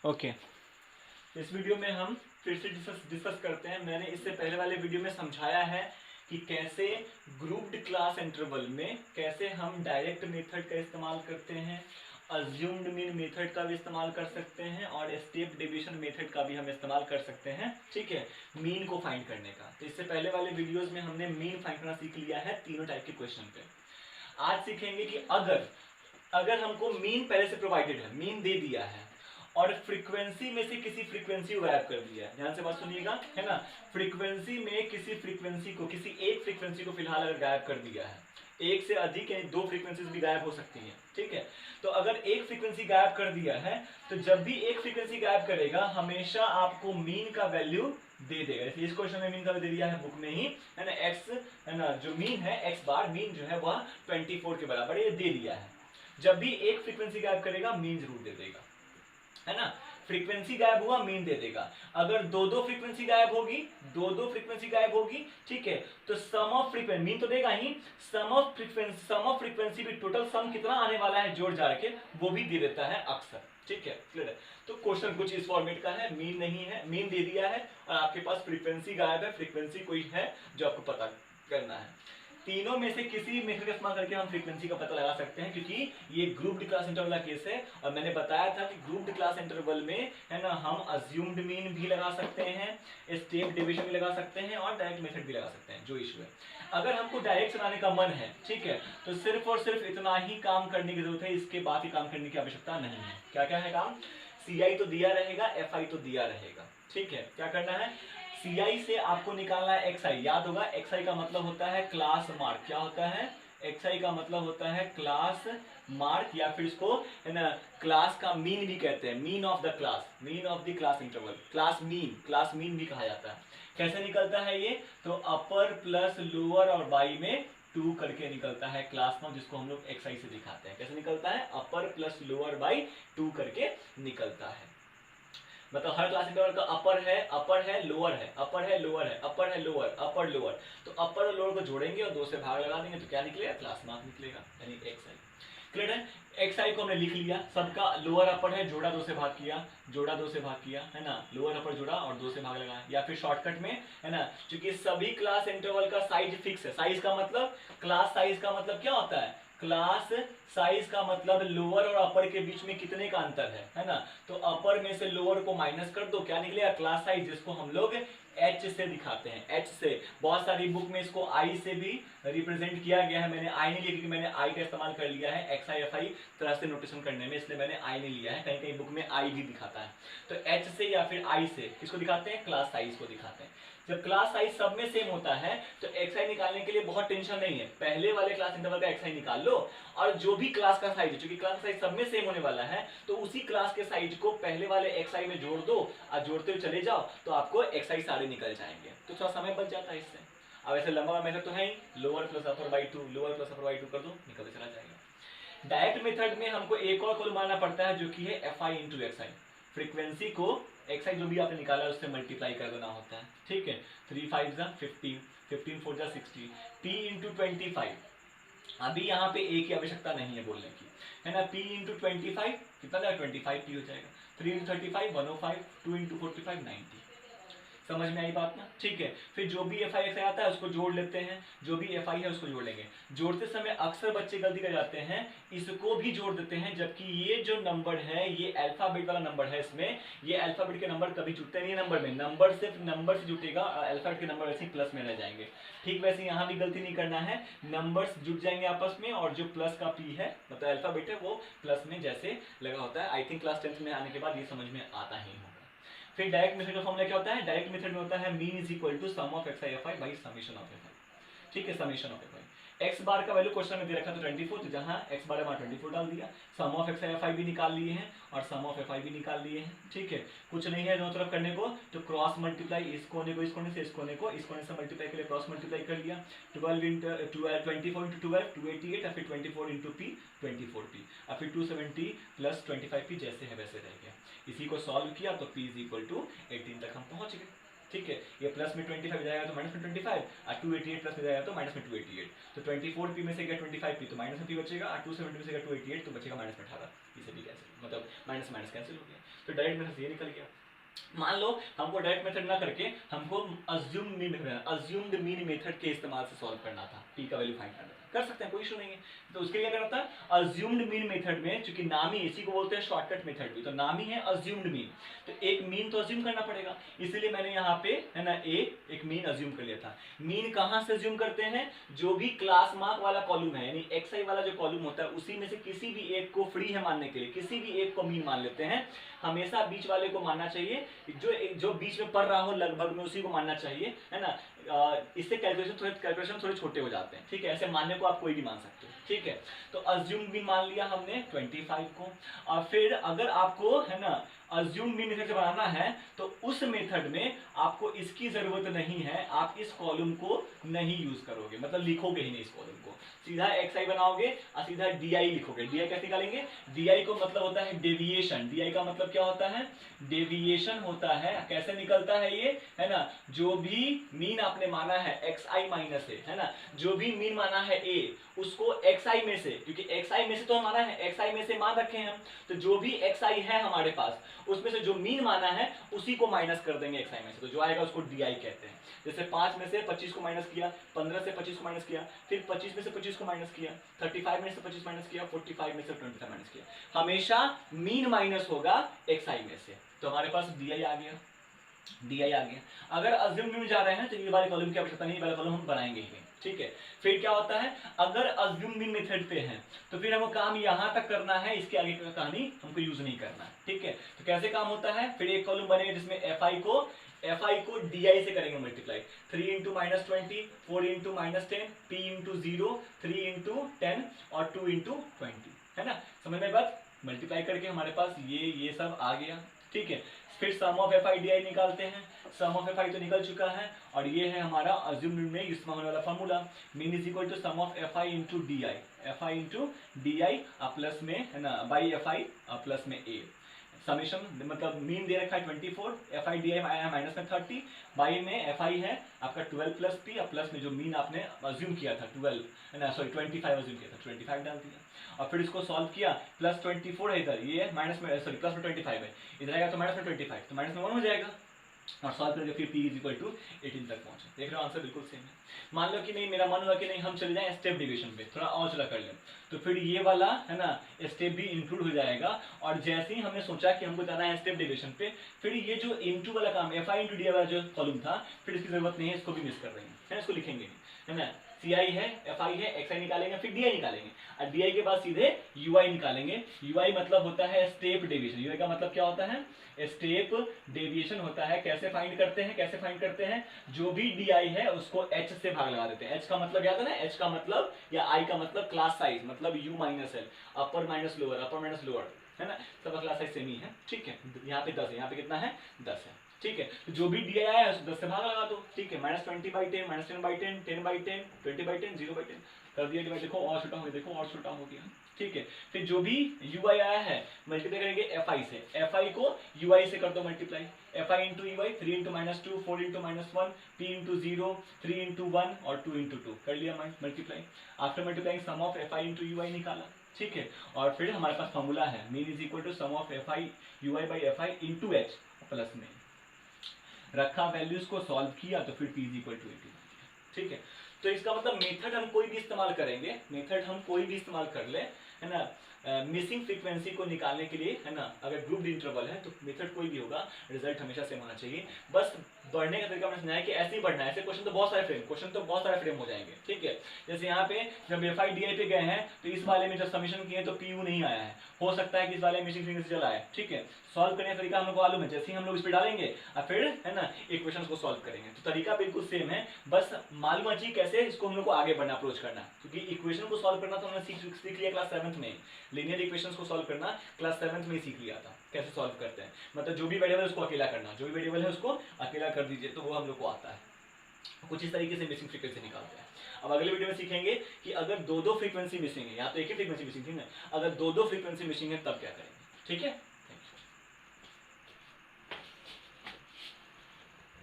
Okay, इस video में हम फिर से डिस्कस करते हैं। मैंने इससे पहले वाले वीडियो में समझाया है कि कैसे ग्रुप्ड क्लास इंटरवल में कैसे हम डायरेक्ट मेथड का इस्तेमाल करते हैं, अज्यूम्ड मीन मेथड का भी इस्तेमाल कर सकते हैं और स्टेप डिवीजन मेथड का भी हम इस्तेमाल कर सकते हैं, ठीक है, मीन को फाइंड करने का। तो इससे पहले वाले वीडियोस में हमने मीन फाइंड करना सीख लिया है तीनों टाइप के क्वेश्चन पे। आज सीखेंगे कि अगर हमको मीन पहले से प्रोवाइडेड है, मीन दे दिया है और फ्रीक्वेंसी में से किसी फ्रीक्वेंसी को गायब कर दिया है, ध्यान से बात सुनिएगा, है ना। फ्रीक्वेंसी में किसी फ्रीक्वेंसी को, किसी एक फ्रीक्वेंसी को फिलहाल अगर गायब कर दिया है, एक से अधिक यानी दो फ्रीक्वेंसीज भी गायब हो सकती हैं, ठीक है। तो अगर एक फ्रीक्वेंसी गायब कर दिया है तो जब भी एक फ्रीक्वेंसी गायब करेगा हमेशा आपको मीन का वैल्यू दे देगा। इसलिए इस क्वेश्चन में मीन का दे दिया है बुक में ही, है ना, एक्स, है ना, जो मीन है एक्स बार, मीन जो है वह 24 के बराबर ये दे दिया है। जब भी एक फ्रीक्वेंसी गायब करेगा मीन जरूर दे देगा, है ना। फ्रीक्वेंसी गायब हुआ मीन दे देगा। अगर दो फ्रीक्वेंसी गायब होगी, दो फ्रीक्वेंसी गायब होगी, ठीक है, तो सम ऑफ फ्रीक्वेंसी, मीन तो देगा ही, सम ऑफ फ्रीक्वेंसी भी टोटल सम कितना आने वाला है जोड़ जाड़ के वो भी दे देता है अक्सर, ठीक है, क्लियर है। तो क्वेश्चन कुछ इस फॉर्मेट का है, मीन नहीं है, मीन दे दिया है और आपके पास फ्रीक्वेंसी गायब है, फ्रीक्वेंसी कोई है जो आपको पता करना है। तीनों में से किसी मेथड का इस्तेमाल करके हम फ्रीक्वेंसी का पता लगा सकते हैं, क्योंकि ये ग्रुप्ड क्लास इंटरवल का केस है। और मैंने बताया था कि ग्रुप्ड क्लास इंटरवल में, है ना, हम अज्यूम्ड मीन भी लगा सकते हैं, स्टेप डिवीजन भी लगा सकते हैं और डायरेक्ट मेथड भी लगा सकते हैं, जो इशू है। अगर हमको डायरेक्ट चलाने का मन है, ठीक है, तो सिर्फ और सिर्फ इतना ही काम करने की जरूरत है, इसके बाद ही काम करने की आवश्यकता नहीं है। क्या क्या है काम? CI तो दिया रहेगा, FI तो दिया रहेगा, ठीक है। क्या करना है? CI से आपको निकालना है XI, याद होगा XI का मतलब होता है क्लास मार्क। क्या होता है? XI का मतलब होता है क्लास मार्क, या फिर इसको, है ना, क्लास का मीन भी कहते हैं, mean of the class, mean of the class interval, class mean भी कहा जाता है। कैसे निकलता है ये? तो अपर प्लस लोअर और बाई में 2 करके निकलता है क्लास मार्क, जिसको हम लोग XI से दिखाते हैं। कैसे निकलता है? अपर प्लस लोअर बाई 2 करके निकलता है। मतलब हर क्लास इंटरवल का अपर है लोअर है, अपर है लोअर है, अपर है लोअर, अपर लोअर। तो अपर और लोअर को जोड़ेंगे और 2 से भाग लगा देंगे तो क्या निकलेगा? क्लास मार्क निकलेगा, यानी XI। क्लियर है? XI को हमने लिख लिया, सबका लोअर अपर है, जोड़ा 2 से भाग किया, जोड़ा 2 से भाग किया, है ना, लोअर अपर जोड़ा और 2 से भाग लगाया। या फिर शॉर्टकट में, है ना, क्योंकि सभी क्लास इंटरवल का साइज फिक्स है। साइज का मतलब, क्लास साइज का मतलब क्या होता है? क्लास साइज का मतलब लोअर और अपर के बीच में कितने का अंतर है ना। तो अपर में से लोअर को माइनस कर दो, क्या निकलेगा? क्लास साइज, जिसको हम लोग H से दिखाते हैं, H से। बहुत सारी बुक में इसको I से भी रिप्रेजेंट किया गया है। मैंने I नहीं लिया क्योंकि मैंने I का इस्तेमाल कर लिया है XI FI तरह से नोटेशन करने में, इसलिए मैंने I नहीं लिया है। कहीं कहीं बुक में I भी दिखाता है। तो H से या फिर I से किसको दिखाते हैं? क्लास साइज को दिखाते हैं। जब क्लास साइज सब में सेम होता है तो XI निकालने के लिए बहुत टेंशन नहीं है। पहले वाले क्लास इंटरवल का XI निकाल लो और जो भी क्लास का साइज है, क्योंकि क्लास साइज सब में सेम होने वाला है, तो उसी क्लास के साइज को पहले वाले XI में जोड़ दो और जोड़ते हुए चले जाओ तो आपको XI सारे निकल जाएंगे, तो थोड़ा समय बच जाता है इससे। अब ऐसे लंबा मेथड तो है ही, lower plus upper by 2, lower plus upper by 2 कर दो, निकलते चला जाएगा। डायरेक्ट मेथड में हमको एक और कुल मानना पड़ता है, जो कि है FI इंटू XI। फ्रीक्वेंसी को XI जो भी आपने निकाला उससे मल्टीप्लाई कर देना होता है, ठीक है। 3 5 जा 15, 15 4 जा 60, P इंटू 25। अभी यहाँ पे A की आवश्यकता नहीं है बोलने की, है ना। P इंटू 25 कितना जाएगा? 25P हो जाएगा। 3 इंटू 35 105, 2 इंटू 45 90। समझ में आई बात ना? ठीक है। फिर जो भी FI XI आता है उसको जोड़ लेते हैं, जो भी FI है उसको जोड़ लेंगे। जोड़ते समय अक्सर बच्चे गलती कर जाते हैं, इसको भी जोड़ देते हैं, जबकि ये जो नंबर है ये अल्फाबेट वाला नंबर है। इसमें ये अल्फाबेट के नंबर कभी जुटते नहीं है नंबर में, नंबर सिर्फ नंबर से जुटेगा, अल्फाबेट के नंबर वैसे ही प्लस में रह जाएंगे। ठीक वैसे यहाँ भी गलती नहीं करना है, नंबर्स जुट जाएंगे आपस में और जो प्लस का P है मतलब अल्फाबेट है वो प्लस में जैसे लगा होता है। आई थिंक क्लास 10th में आने के बाद ये समझ में आता ही होगा। फिर डायरेक्ट मेथड का फॉर्मूला क्या होता है? डायरेक्ट मेथड में होता है mean is equal to sum of XI FI by summation of FI, ठीक है, summation of FI। X bar का वैल्यू क्वेश्चन में दे रखा था 24, तो जहां एक्स बार है वहां 24 डाल दिया। सम ऑफ XI FI भी निकाल लिए हैं और सम ऑफ FI भी निकाल लिए हैं, ठीक है। कुछ नहीं है दोनों तरफ करने को, तो क्रॉस मल्टीप्लाई, इस कोने को इस कोने से, इस कोने को इस कोने से मल्टीप्लाई के लिए क्रॉस मल्टीप्लाई कर लिया। 12 इंटू 24 इंटू 12 288, और फिर 24 इंटू P 24P, और फिर 270 प्लस 25P जैसे है वैसे रह गया। इसी को सॉल्व किया तो P इज इक्वल टू 18 तक हम पहुंच गए, ठीक है, ये प्लस में 25 जाएगा तो माइनस में 25, और 288 प्लस में जाएगा तो माइनस में 288, तो 24p में से गया 25p तो माइनस में p बचेगा, और 270 में से गया 288 तो बचेगा माइनस में 18, इसे भी कैंसिल, मतलब माइनस माइनस कैंसिल हो गया, तो डायरेक्ट मेथड ये निकल गया। मान लो हमको डायरेक्ट मेथड ना करके हमको अज्यूम्ड मीन मेथड के इस्तेमाल से सॉल्व करना था, p का वैल्यू फाइंड करना था, कर सकते हैं, कोई इशू नहीं है। तो उसके लिए क्या करना था, अज्यूम्ड मीन मेथड में, चूंकि नाम ही इसी को बोलते हैं शॉर्टकट मेथड भी, तो नाम ही है अज्यूम्ड मीन, तो एक मीन तो अज्यूम करना पड़ेगा, इसीलिए मैंने यहाँ पे है ना एक मीन अज्यूम कर लिया था। मीन कहाँ से अज्यूम करते हैं, जो भी क्लास मार्क वाला कॉलम है, यानी xi वाला जो कॉलम होता है उसी में से किसी भी एक को फ्री है मानने के लिए, किसी भी एक को मीन मान लेते हैं। हमेशा बीच वाले को मानना चाहिए, जो बीच में पढ़ रहा हो लगभग में उसी को मानना चाहिए, है ना। इससे कैलकुलेशन थोड़े छोटे हो जाते हैं, ठीक है, ऐसे मानने को आप कोई भी मान सकते हो, ठीक है। तो अज्यूम मीन मान लिया हमने 25 को, और फिर अगर आपको है ना अज्यूम मीन मेथड से बनाना है तो उस मेथड में आपको इसकी जरूरत नहीं है, आप इस कॉलम को नहीं यूज करोगे, मतलब लिखोगे ही नहीं इस कॉलम को, सीधा xi बनाओगे और सीधा di लिखोगे। di कैसे निकालेंगे, di को मतलब होता है डेविएशन, di का मतलब क्या होता है, डेविएशन होता है। कैसे निकलता है ये, है ना, जो भी मीन आपने माना है xi माइनस है ना, जो भी मीन माना है a उसको xi में से, क्योंकि xi में से तो माना है, xi में से मान रखे हैं हम, तो जो भी xi है हमारे पास उसमें से जो मीन माना है उसी को माइनस कर देंगे xi में से, तो जो आएगा उसको di कहते हैं। जैसे 5 में से 25 को माइनस किया, 15 से 25 को माइनस किया, फिर 25 में से 25 को माइनस किया, 35 में से 25 माइनस किया, 45 में से 25 माइनस किया, हमेशा मीन माइनस होगा xi में से, तो हमारे पास di आ गया, di आ गया। अगर अज्यूम में जा रहे हैं तो ये वाले कॉलम की आवश्यकता नहीं, वाला कॉलम हम बनाएंगे ही, ठीक है। फिर क्या होता है, अगर अज्यूम मीन मेथड पे हैं तो फिर हमको काम यहाँ तक करना है, इसके आगे का कहानी हमको यूज नहीं करना है, ठीक है। तो कैसे काम होता है, फिर एक कॉलम बनेगा जिसमें fi को di से करेंगे multiply, 3 into minus 20, 4 into minus 10, p into 0, 3 into 10 और 2 इंटू 20, है ना, समझ में बात। मल्टीप्लाई करके हमारे पास ये सब आ गया, ठीक है। फिर सम ऑफ fi di निकालते हैं, सम ऑफ fi तो निकल चुका है, और ये है हमारा अज्यूम में इस्तेमाल होने वाला formula, mean is equal to sum of fi into di plus में है ना बाई fi प्लस में a, समेशन मतलब मीन दे रखा है 24, fi di आया है माइनस में 30, बाई में fi है आपका 12 प्लस p, प्लस में जो मीन आपने अज्यूम किया था 12 ना सॉरी 25 अज्यूम किया था, 25 डाल दिया, और फिर इसको सॉल्व किया, प्लस 24 है इधर, ये माइनस में सॉरी प्लस में 25 है, इधर आएगा तो माइनस में 25, तो माइनस में 1 हो जाएगा, और सॉल्व करके फिर p इज इक्वल टू 18 तक पहुंचे। देख रहे हो आंसर बिल्कुल सेम है। मान लो कि नहीं, मेरा मन हुआ कि नहीं हम चले जाएं स्टेप डिवीजन पे, थोड़ा और चला कर लें, तो फिर ये वाला है ना स्टेप भी इंक्लूड हो जाएगा, और जैसे ही हमने सोचा कि हमको जाना है स्टेप डिवीजन पे, फिर ये जो इनटू वाला काम fi इंटू डी वाला जो कॉलम था, फिर इसकी जरूरत नहीं है, इसको भी मिस कर देंगे, है इसको लिखेंगे नहीं, है ना। ci है, fi है, xi निकालेंगे, फिर di निकालेंगे, और di के बाद सीधे ui निकालेंगे। ui मतलब होता है स्टेप डेविएशन, ui का मतलब क्या होता है, स्टेप डेविएशन होता है। कैसे फाइंड करते हैं, जो भी di है उसको h से भाग लगा देते हैं। h का मतलब याद है ना, h का मतलब या i का मतलब क्लास साइज, मतलब u माइनस एल, अपर माइनस लोअर, है ना, सबका क्लास साइज सेम ही है, ठीक है। यहाँ पे 10 है, यहाँ पे कितना है 10 है, ठीक है। तो जो भी di आया है उसको 10 से भाग लगा दो, ठीक है। माइनस 20/10, माइनस 10/10, 10/10, 20/10, 0/10 कर दिया डिवाइड, देखो और छोटा हो गया, देखो और छोटा हो गया, ठीक है। फिर जो भी ui आया है मल्टीप्लाई करेंगे fi से, fi को ui से कर दो multiply, fi into ui, 3 into minus 2, 4 into minus 1, p into 0, 3 into 1 और 2 इंटू 2 कर लिया multiply. After multiplying sum of fi into ui निकाला, ठीक है। और फिर हमारे पास फॉर्मूला है mean is equal to sum of fi ui by fi into h, plus में रखा, वैल्यूज को सॉल्व किया तो फिर p इज इक्वल टू 18, ठीक है। तो इसका मतलब मेथड हम कोई भी इस्तेमाल करेंगे, मेथड हम कोई भी इस्तेमाल कर ले, है ना, मिसिंग फ्रीक्वेंसी को निकालने के लिए, है ना। अगर ग्रुप्ड इंटरवल है तो मेथड कोई भी होगा, रिजल्ट हमेशा सेम होना चाहिए। बस बढ़ने का तरीका मैंने समझाया कि ऐसे ही बढ़ना है, ऐसे क्वेश्चन तो बहुत सारे फ्रेम हो जाएंगे, ठीक है। जैसे यहाँ पे जब fi di पे गए हैं तो इस वाले में जब समीशन किए तो pu नहीं आया है, हो सकता है कि इस वाले में मिसिंग फ्रीक्वेंसी चला है, ठीक है। सॉल्व करने का तरीका हम लोग को मालूम है, जैसे ही हम लोग इस पे डालेंगे और फिर है ना इक्वेशन को सॉल्व करेंगे, तो तरीका बिल्कुल सेम है, बस मालूम है कैसे इसको हम लोग को आगे बढ़ना, अप्रोच करना, क्योंकि इक्वेशन को सॉल्व करना तो हमने सीख लिया क्लास 7th में, लीनियर इक्वेशंस को सॉल्व करना क्लास 7th में ही सीख लिया था, कैसे सॉल्व करते हैं, मतलब जो भी वेरिएबल है उसको अकेला करना, जो भी वेरिएबल है उसको अकेला कर दीजिए, तो वो हम लोग को आता है। कुछ इस तरीके से मिसिंग फ्रीक्वेंसी निकालते हैं। अब अगले वीडियो में सीखेंगे कि अगर दो फ्रीक्वेंसी मिसिंग है, या तो एक ही फ्रीक्वेंसी मिसिंग थी ना, अगर दो फ्रीक्वेंसी मिसिंग है तब क्या करेंगे, ठीक है।